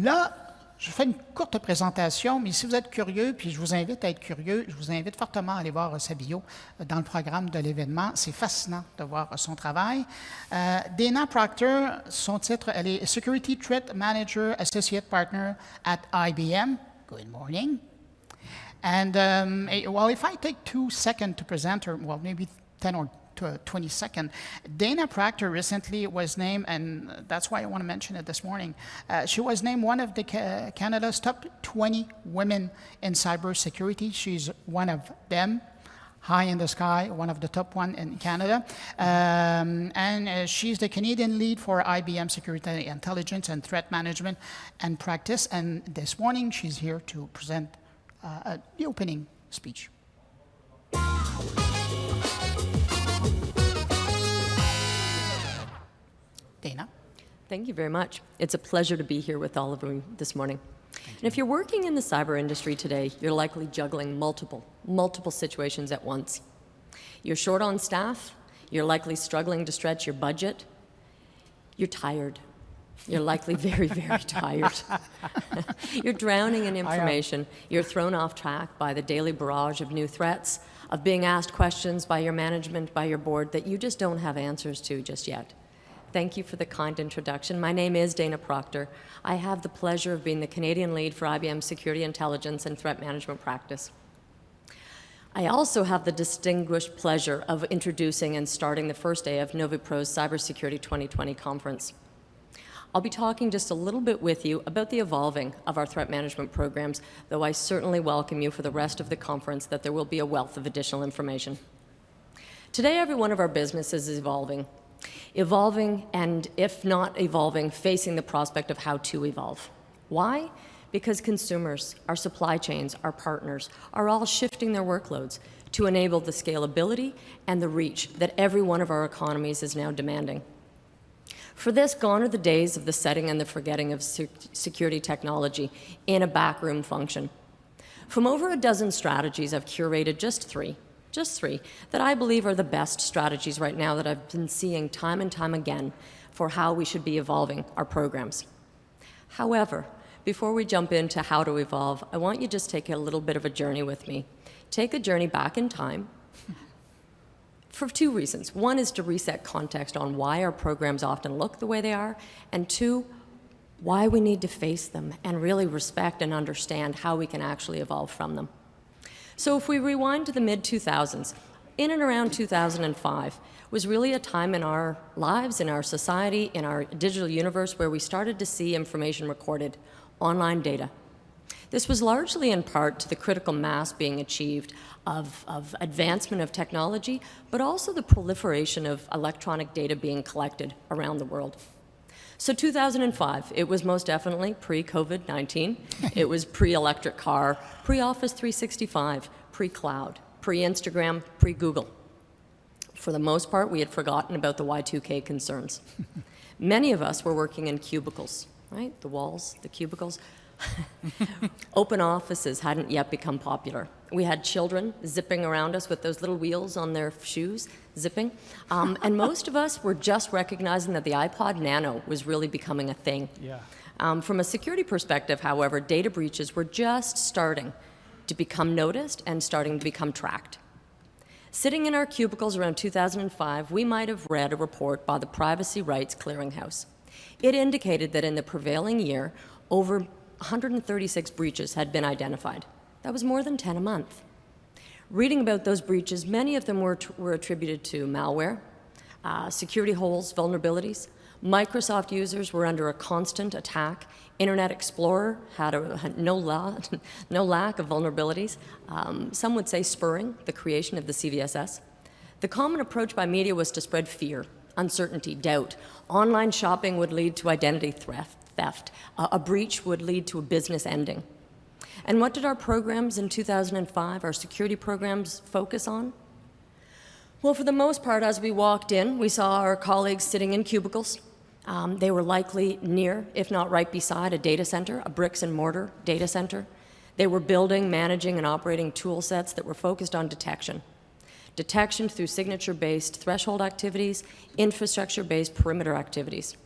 Là, je fais une courte présentation, mais si vous êtes curieux, puis je vous invite à être curieux, je vous invite fortement à aller voir sa bio dans le programme de l'événement. C'est fascinant de voir son travail. Daina Proctor, son titre, elle est Security Threat Manager Associate Partner at IBM. Good morning. And well, if I take 2 seconds to present her, well, maybe 10 or 20 seconds. Daina Proctor recently was named, and that's why I want to mention it this morning, she was named one of the Canada's top 20 women in cybersecurity. She's one of them, high in the sky, one of the top one in Canada. And she's the Canadian lead for IBM Security Intelligence and Threat Management and Practice. And this morning, she's here to present the opening speech. Daina. Thank you very much. It's a pleasure to be here with all of you this morning. And if you're working in the cyber industry today, you're likely juggling multiple situations at once. You're short on staff, you're likely struggling to stretch your budget, you're tired. You're likely very, very tired. You're drowning in information. You're thrown off track by the daily barrage of new threats, of being asked questions by your management, by your board that you just don't have answers to just yet. Thank you for the kind introduction. My name is Daina Proctor. I have the pleasure of being the Canadian lead for IBM Security Intelligence and Threat Management Practice. I also have the distinguished pleasure of introducing and starting the first day of NoviPro's Cybersecurity 2020 conference. I'll be talking just a little bit with you about the evolving of our threat management programs, though I certainly welcome you for the rest of the conference that there will be a wealth of additional information. Today, every one of our businesses is evolving, and if not evolving, facing the prospect of how to evolve. Why? Because consumers, our supply chains, our partners are all shifting their workloads to enable the scalability and the reach that every one of our economies is now demanding. For this, gone are the days of the setting and the forgetting of security technology in a backroom function. From over a dozen strategies, I've curated just three that I believe are the best strategies right now that I've been seeing time and time again for how we should be evolving our programs. However, before we jump into how to evolve, I want you to just take a little bit of a journey with me. Take a journey back in time for 2 reasons. One is to reset context on why our programs often look the way they are, and 2, why we need to face them and really respect and understand how we can actually evolve from them. So if we rewind to the mid-2000s, in and around 2005 was really a time in our lives, in our society, in our digital universe where we started to see information recorded, online data. This was largely in part to the critical mass being achieved of advancement of technology, but also the proliferation of electronic data being collected around the world. So 2005, it was most definitely pre-COVID-19. It was pre-electric car, pre-Office 365, pre-cloud, pre-Instagram, pre-Google. For the most part, we had forgotten about the Y2K concerns. Many of us were working in cubicles, right? The walls, the cubicles. Open offices hadn't yet become popular. We had children zipping around us with those little wheels on their shoes, zipping. And most of us were just recognizing that the iPod Nano was really becoming a thing. Yeah. From a security perspective, however, data breaches were just starting to become noticed and starting to become tracked. Sitting in our cubicles around 2005, we might have read a report by the Privacy Rights Clearinghouse. It indicated that in the prevailing year, over 136 breaches had been identified. That was more than 10 a month. Reading about those breaches, many of them were attributed to malware, security holes, vulnerabilities. Microsoft users were under a constant attack. Internet Explorer had no lack of vulnerabilities. Some would say spurring the creation of the CVSS. The common approach by media was to spread fear, uncertainty, doubt. Online shopping would lead to identity theft. A breach would lead to a business ending. And what did our programs in 2005, our security programs, focus on? Well, for the most part, as we walked in, we saw our colleagues sitting in cubicles. They were likely near, if not right beside, a data center, a bricks and mortar data center. They were building, managing, and operating tool sets that were focused on detection. Detection through signature-based threshold activities, infrastructure-based perimeter activities.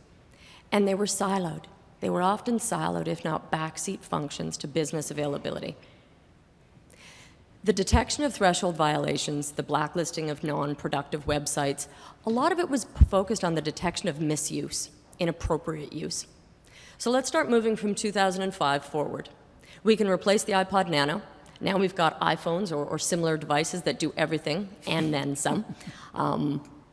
And they were siloed. They were often siloed, if not backseat functions, to business availability. The detection of threshold violations, the blacklisting of non-productive websites, a lot of it was focused on the detection of misuse, inappropriate use. So let's start moving from 2005 forward. We can replace the iPod Nano. Now we've got iPhones or similar devices that do everything and then some.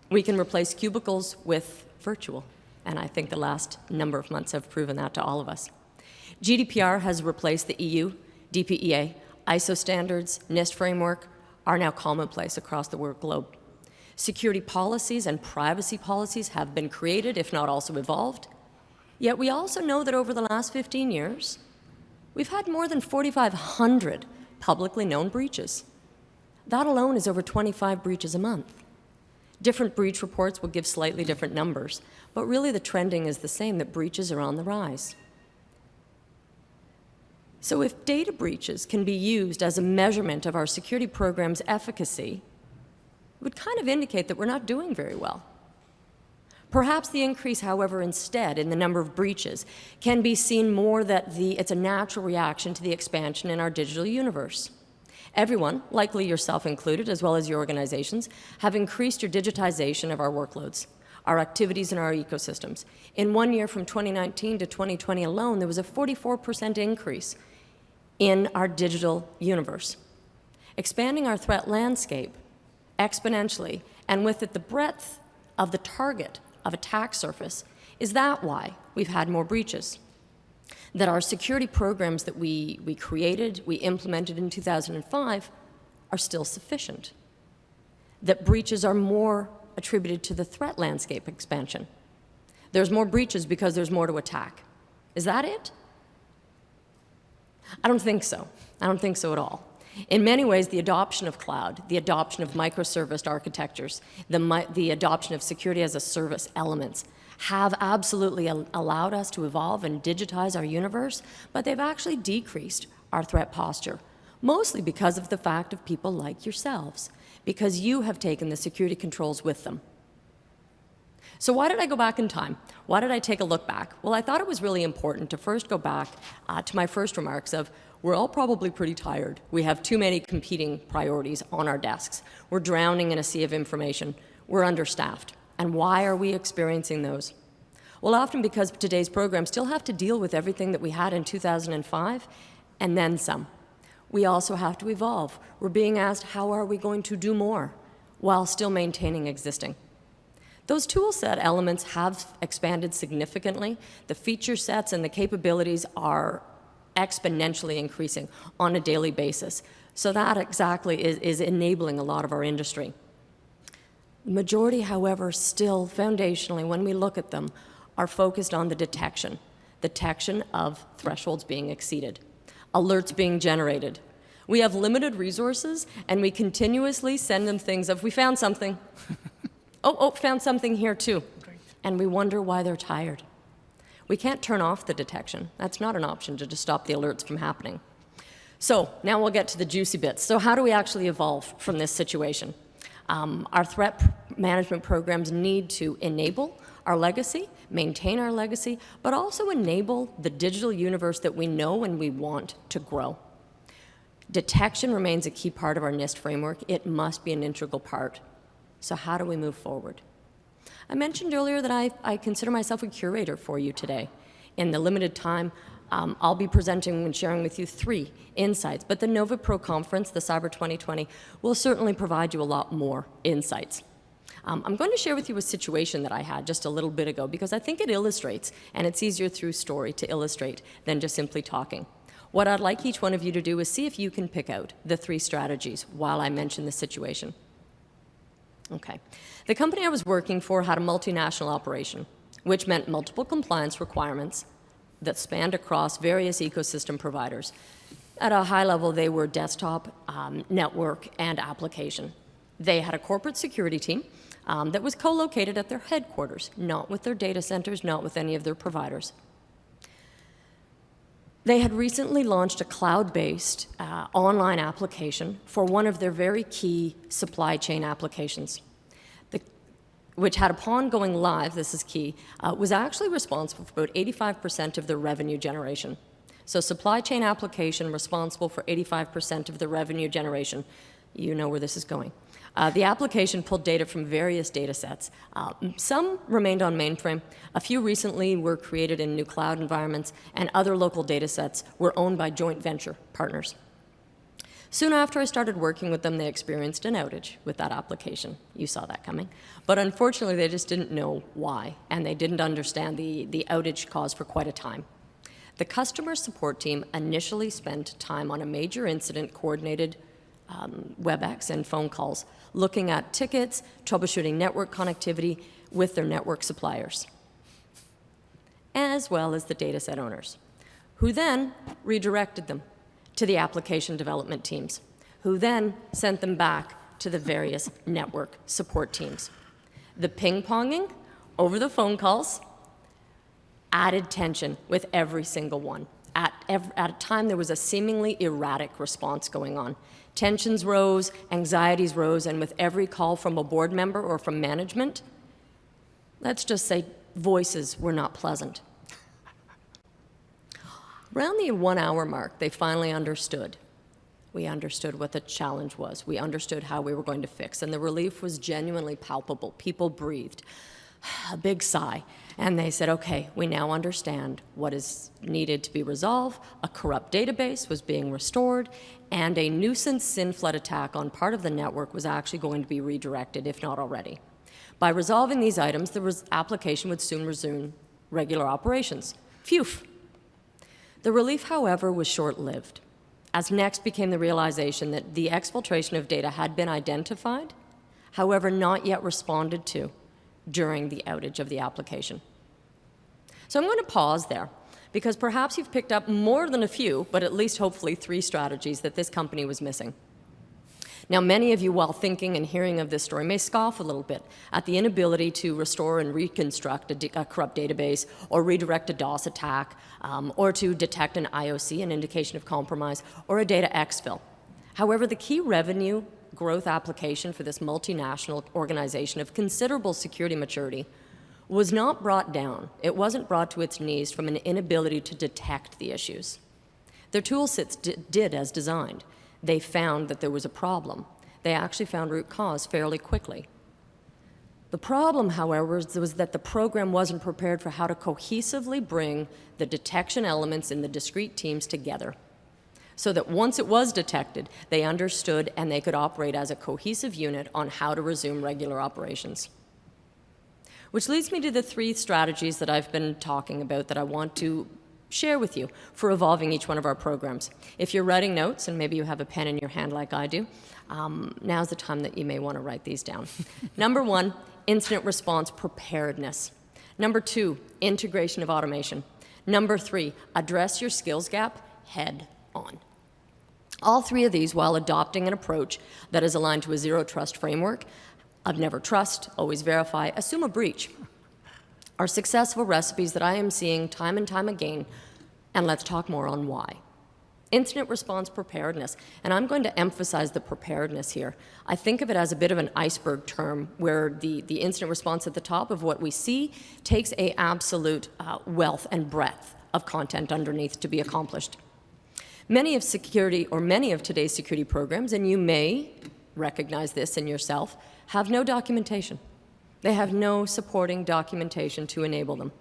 We can replace cubicles with virtual, and I think the last number of months have proven that to all of us. GDPR has replaced the EU, DPEA, ISO standards, NIST framework are now commonplace across the world globe. Security policies and privacy policies have been created, if not also evolved. Yet we also know that over the last 15 years, we've had more than 4,500 publicly known breaches. That alone is over 25 breaches a month. Different breach reports will give slightly different numbers, but really the trending is the same, that breaches are on the rise. So if data breaches can be used as a measurement of our security program's efficacy, it would kind of indicate that we're not doing very well. Perhaps the increase, however, instead in the number of breaches can be seen more that it's a natural reaction to the expansion in our digital universe. Everyone, likely yourself included, as well as your organizations, have increased your digitization of our workloads, our activities, and our ecosystems. In 1 year, from 2019 to 2020 alone, there was a 44% increase in our digital universe, expanding our threat landscape exponentially, and with it the breadth of the target of attack surface. Is that why we've had more breaches? That our security programs that we created, we implemented in 2005, are still sufficient? That breaches are more attributed to the threat landscape expansion? There's more breaches because there's more to attack. Is that it? I don't think so. I don't think so at all. In many ways, the adoption of cloud, the adoption of microservice architectures, the adoption of security as a service elements have absolutely allowed us to evolve and digitize our universe, but they've actually decreased our threat posture, mostly because of the fact of people like yourselves, because you have taken the security controls with them. So why did I go back in time? Why did I take a look back? Well, I thought it was really important to first go back to my first remarks of, we're all probably pretty tired. We have too many competing priorities on our desks. We're drowning in a sea of information. We're understaffed. And why are we experiencing those? Well, often because today's programs still have to deal with everything that we had in 2005 and then some. We also have to evolve. We're being asked, how are we going to do more while still maintaining existing? Those tool set elements have expanded significantly. The feature sets and the capabilities are exponentially increasing on a daily basis. So that exactly is enabling a lot of our industry. The majority, however, still foundationally, when we look at them, are focused on the detection of thresholds being exceeded, alerts being generated. We have limited resources, and we continuously send them things of, we found something. Found something here too. Great. And we wonder why they're tired. We can't turn off the detection. That's not an option to just stop the alerts from happening. So now we'll get to the juicy bits. So how do we actually evolve from this situation? Our threat management programs need to enable our legacy, maintain our legacy, but also enable the digital universe that we know and we want to grow. Detection remains a key part of our NIST framework. It must be an integral part. So how do we move forward? I mentioned earlier that I consider myself a curator for you today. In the limited time, I'll be presenting and sharing with you 3 insights, but the Nova Pro Conference, the Cyber 2020, will certainly provide you a lot more insights. I'm going to share with you a situation that I had just a little bit ago because I think it illustrates, and it's easier through story to illustrate than just simply talking. What I'd like each one of you to do is see if you can pick out the 3 strategies while I mention the situation. Okay. The company I was working for had a multinational operation, which meant multiple compliance requirements that spanned across various ecosystem providers. At a high level, they were desktop, network, and application. They had a corporate security team that was co-located at their headquarters, not with their data centers, not with any of their providers. They had recently launched a cloud-based online application for one of their very key supply chain applications. which had upon going live, this is key, was actually responsible for about 85% of the revenue generation. So supply chain application responsible for 85% of the revenue generation. You know where this is going. The application pulled data from various data sets. Some remained on mainframe. A few recently were created in new cloud environments, and other local data sets were owned by joint venture partners. Soon after I started working with them, they experienced an outage with that application. You saw that coming. But unfortunately, they just didn't know why, and they didn't understand the outage cause for quite a time. The customer support team initially spent time on a major incident coordinated WebEx and phone calls, looking at tickets, troubleshooting network connectivity with their network suppliers, as well as the dataset owners, who then redirected them to the application development teams, who then sent them back to the various network support teams. The ping-ponging over the phone calls added tension with every single one. At a time, there was a seemingly erratic response going on. Tensions rose, anxieties rose, and with every call from a board member or from management, let's just say voices were not pleasant. Around the 1 hour mark, they finally understood. We understood what the challenge was. We understood how we were going to fix, and the relief was genuinely palpable. People breathed a big sigh, and they said, okay, we now understand what is needed to be resolved. A corrupt database was being restored, and a nuisance SYN flood attack on part of the network was actually going to be redirected, if not already. By resolving these items, the application would soon resume regular operations. Phew. The relief, however, was short-lived, as next became the realization that the exfiltration of data had been identified, however not yet responded to during the outage of the application. So I'm going to pause there, because perhaps you've picked up more than a few, but at least hopefully 3 strategies that this company was missing. Now, many of you, while thinking and hearing of this story, may scoff a little bit at the inability to restore and reconstruct a corrupt database, or redirect a DOS attack, or to detect an IOC, an indication of compromise, or a data exfil. However, the key revenue growth application for this multinational organization of considerable security maturity was not brought down. It wasn't brought to its knees from an inability to detect the issues. Their tool sets did as designed. They found that there was a problem. They actually found root cause fairly quickly. The problem, however, was that the program wasn't prepared for how to cohesively bring the detection elements in the discrete teams together, so that once it was detected, they understood and they could operate as a cohesive unit on how to resume regular operations. Which leads me to the 3 strategies that I've been talking about that I want to share with you for evolving each one of our programs. If you're writing notes, and maybe you have a pen in your hand like I do, now's the time that you may want to write these down. Number 1, incident response preparedness. Number 2, integration of automation. Number 3, address your skills gap head on. All 3 of these, while adopting an approach that is aligned to a zero trust framework of never trust, always verify, assume a breach, are successful recipes that I am seeing time and time again, and let's talk more on why. Incident response preparedness, and I'm going to emphasize the preparedness here. I think of it as a bit of an iceberg term where the incident response at the top of what we see takes an absolute wealth and breadth of content underneath to be accomplished. Many of today's security programs, and you may recognize this in yourself, have no documentation. They have no supporting documentation to enable them.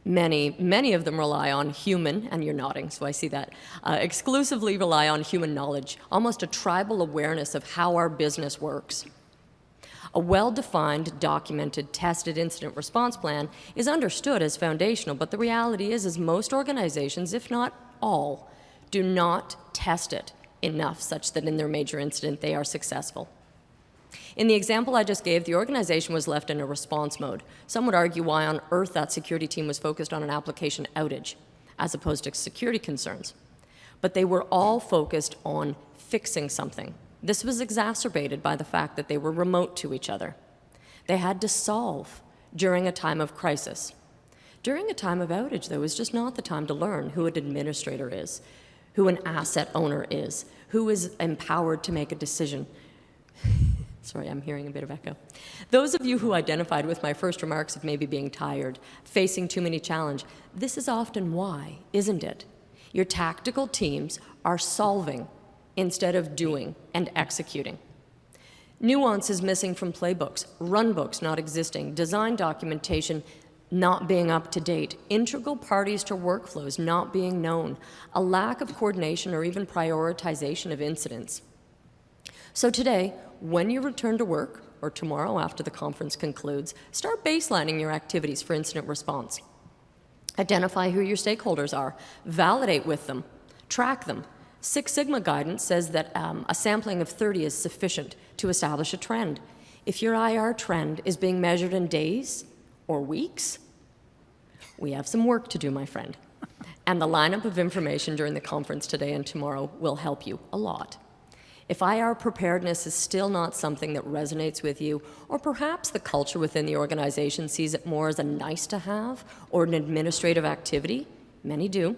Many of them rely on human, and you're nodding, so I see that, exclusively rely on human knowledge, almost a tribal awareness of how our business works. A well-defined, documented, tested incident response plan is understood as foundational, but the reality is most organizations, if not all, do not test it enough such that in their major incident they are successful. In the example I just gave, the organization was left in a response mode. Some would argue why on earth that security team was focused on an application outage as opposed to security concerns. But they were all focused on fixing something. This was exacerbated by the fact that they were remote to each other. They had to solve during a time of crisis. During a time of outage, though, is just not the time to learn who an administrator is, who an asset owner is, who is empowered to make a decision. Sorry, I'm hearing a bit of echo. Those of you who identified with my first remarks of maybe being tired, facing too many challenges, this is often why, isn't it? Your tactical teams are solving instead of doing and executing. Nuance is missing from playbooks, run books not existing, design documentation not being up to date, integral parties to workflows not being known, a lack of coordination or even prioritization of incidents. So today, when you return to work, or tomorrow after the conference concludes, start baselining your activities for incident response. Identify who your stakeholders are, validate with them, track them. Six Sigma guidance says that a sampling of 30 is sufficient to establish a trend. If your IR trend is being measured in days or weeks, we have some work to do, my friend. And the lineup of information during the conference today and tomorrow will help you a lot. If IR preparedness is still not something that resonates with you, or perhaps the culture within the organization sees it more as a nice-to-have or an administrative activity, many do,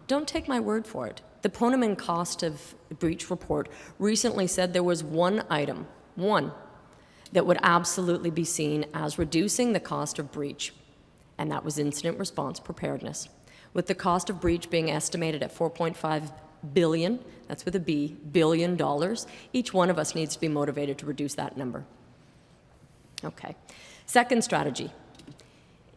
don't take my word for it. The Poneman Cost of Breach report recently said there was one item, that would absolutely be seen as reducing the cost of breach, and that was incident response preparedness. With the cost of breach being estimated at $4.5 billion, that's with a B, billion dollars, each one of us needs to be motivated to reduce that number. Okay. Second strategy,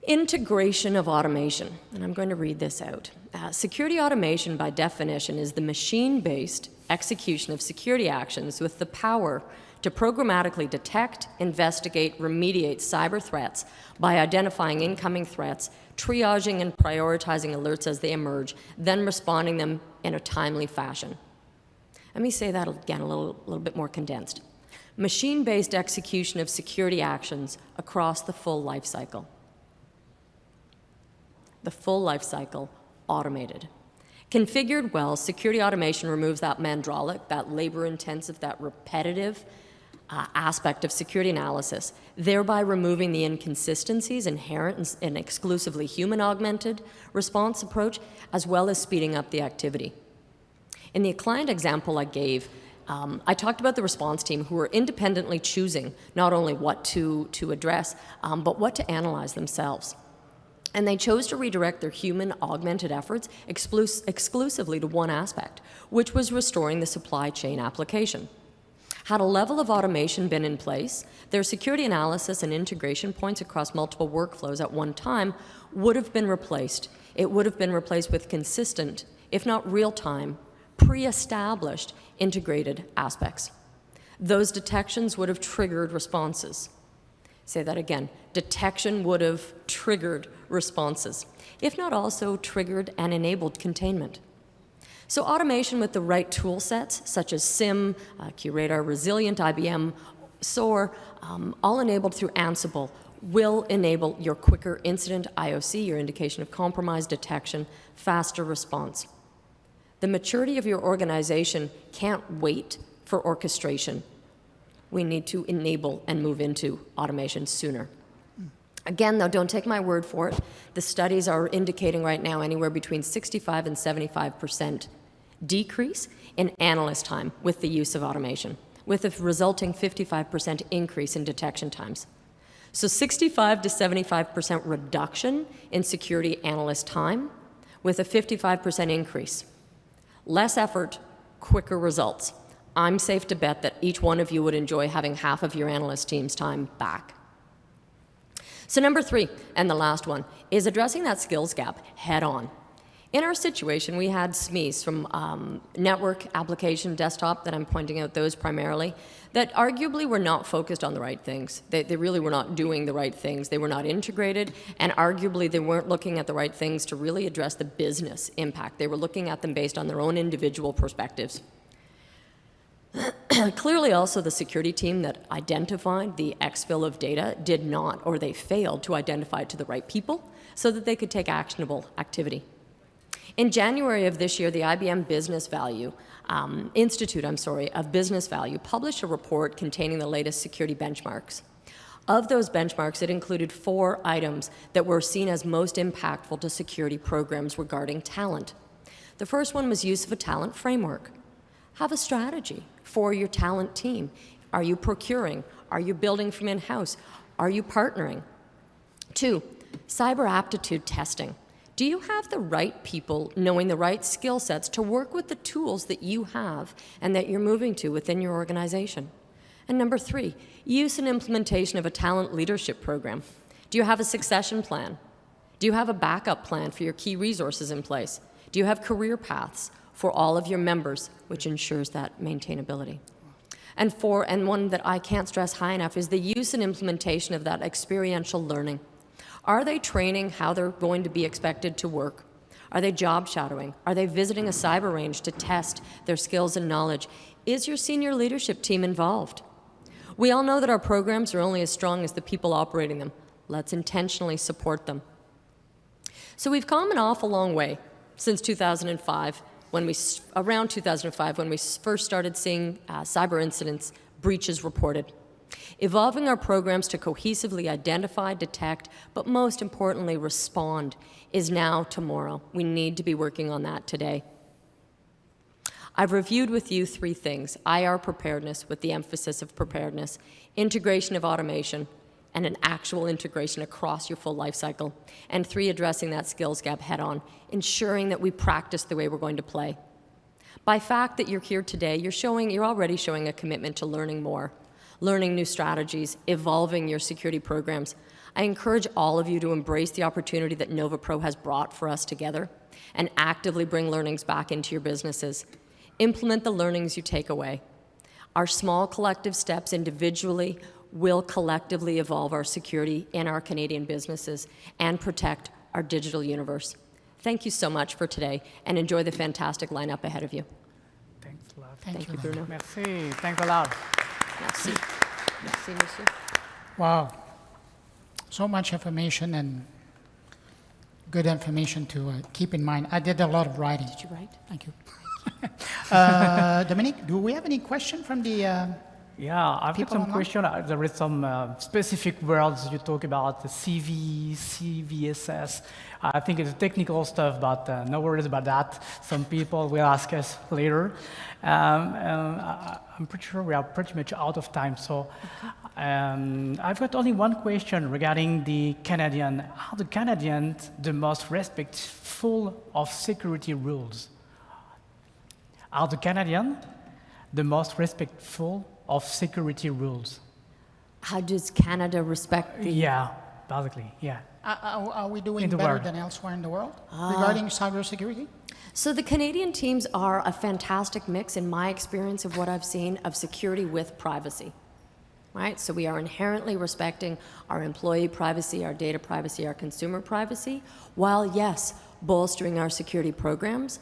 integration of automation. And I'm going to read this out. Security automation, by definition, is the machine-based execution of security actions with the power to programmatically detect, investigate, remediate cyber threats by identifying incoming threats, triaging and prioritizing alerts as they emerge, then responding them in a timely fashion. Let me say that again a little bit more condensed. Machine-based execution of security actions across the full life cycle. The full life cycle automated. Configured well, security automation removes that mandralic, that labor-intensive, that repetitive aspect of security analysis, thereby removing the inconsistencies inherent in an exclusively human-augmented response approach, as well as speeding up the activity. In the client example I gave, I talked about the response team who were independently choosing not only what to address, but what to analyze themselves. And they chose to redirect their human-augmented efforts exclusively to one aspect, which was restoring the supply chain application. Had a level of automation been in place, their security analysis and integration points across multiple workflows at one time would have been replaced. It would have been replaced with consistent, if not real-time, pre-established integrated aspects. Those detections would have triggered responses. Say that again. Detection would have triggered responses, if not also triggered and enabled containment. So automation with the right tool sets, such as SIM, QRadar, Resilient, IBM, SOAR, all enabled through Ansible, will enable your quicker incident IOC, your indication of compromise detection, faster response. The maturity of your organization can't wait for orchestration. We need to enable and move into automation sooner. Again, though, don't take my word for it. The studies are indicating right now anywhere between 65 and 75% decrease in analyst time with the use of automation, with a resulting 55% increase in detection times. So 65 to 75% reduction in security analyst time with a 55% increase. Less effort, quicker results. I'm safe to bet that each one of you would enjoy having half of your analyst team's time back. So number 3, and the last one, is addressing that skills gap head on. In our situation, we had SMEs from network, application, desktop, that I'm pointing out those primarily, that arguably were not focused on the right things. They really were not doing the right things. They were not integrated, and arguably they weren't looking at the right things to really address the business impact. They were looking at them based on their own individual perspectives. Clearly also the security team that identified the exfil of data did not, or they failed to identify it to the right people so that they could take actionable activity. In January of this year, the IBM Business Value Institute of Business Value published a report containing the latest security benchmarks. Of those benchmarks, it included 4 items that were seen as most impactful to security programs regarding talent. The first one was use of a talent framework. Have a strategy for your talent team. Are you procuring? Are you building from in-house? Are you partnering? 2, cyber aptitude testing. Do you have the right people knowing the right skill sets to work with the tools that you have and that you're moving to within your organization? And number 3, use and implementation of a talent leadership program. Do you have a succession plan? Do you have a backup plan for your key resources in place? Do you have career paths for all of your members, which ensures that maintainability? And 4, and one that I can't stress high enough, is the use and implementation of that experiential learning. Are they training how they're going to be expected to work? Are they job shadowing? Are they visiting a cyber range to test their skills and knowledge? Is your senior leadership team involved? We all know that our programs are only as strong as the people operating them. Let's intentionally support them. So we've come an awful long way since 2005, around 2005, when we first started seeing cyber incidents, breaches reported. Evolving our programs to cohesively identify, detect, but most importantly, respond is now tomorrow. We need to be working on that today. I've reviewed with you 3 things: IR preparedness, with the emphasis of preparedness, integration of automation, and an actual integration across your full life cycle, and 3, addressing that skills gap head on, ensuring that we practice the way we're going to play. By fact that you're here today, you're already showing a commitment to learning more, learning new strategies, evolving your security programs. I encourage all of you to embrace the opportunity that NovaPro has brought for us together and actively bring learnings back into your businesses. Implement the learnings you take away. Our small collective steps individually will collectively evolve our security in our Canadian businesses and protect our digital universe. Thank you so much for today, and enjoy the fantastic lineup ahead of you. Thanks a lot. Thank you, Bruno. Merci. Thanks a lot. Merci. Merci, monsieur. Wow. So much information and good information to keep in mind. I did a lot of writing. Did you write? Thank you. Dominique, do we have any question from the Yeah, I've got people some online? question. There is some specific words you talk about, the CV, CVSS. I think it's technical stuff, but no worries about that. Some people will ask us later. I'm pretty sure we are pretty much out of time. So I've got only one question regarding the Canadian. Are the Canadians the most respectful of security rules? Are the Canadians the most respectful of security rules? How does Canada respect the... Yeah, basically, yeah. are we doing In the better world. than elsewhere in the world regarding cybersecurity? So the Canadian teams are a fantastic mix, in my experience of what I've seen, of security with privacy, right? So we are inherently respecting our employee privacy, our data privacy, our consumer privacy, while, yes, bolstering our security programs.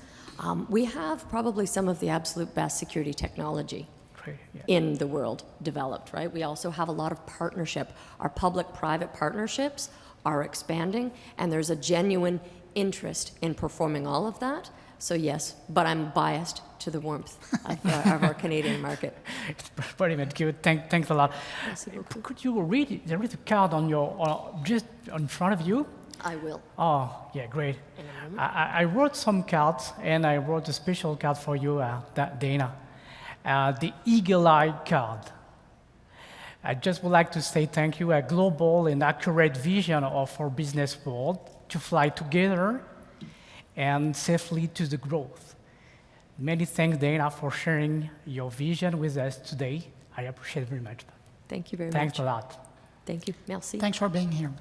We have probably some of the absolute best security technology Great, yeah. in the world developed, right? We also have a lot of partnership. Our public-private partnerships are expanding, and there's a genuine interest in performing all of that. So yes, but I'm biased to the warmth of our Canadian market. It's pretty much good. Thanks a lot. Could you read? There is a card on just in front of you. I will. Oh, yeah, great. In a moment. I wrote some cards, and I wrote a special card for you, Daina. The Eagle Eye card. I just would like to say thank you, a global and accurate vision of our business world to fly together and safely to the growth. Many thanks, Daina, for sharing your vision with us today. I appreciate it very much. Thank you very Thanks much. a lot. Thank you. Merci. Thanks for being here.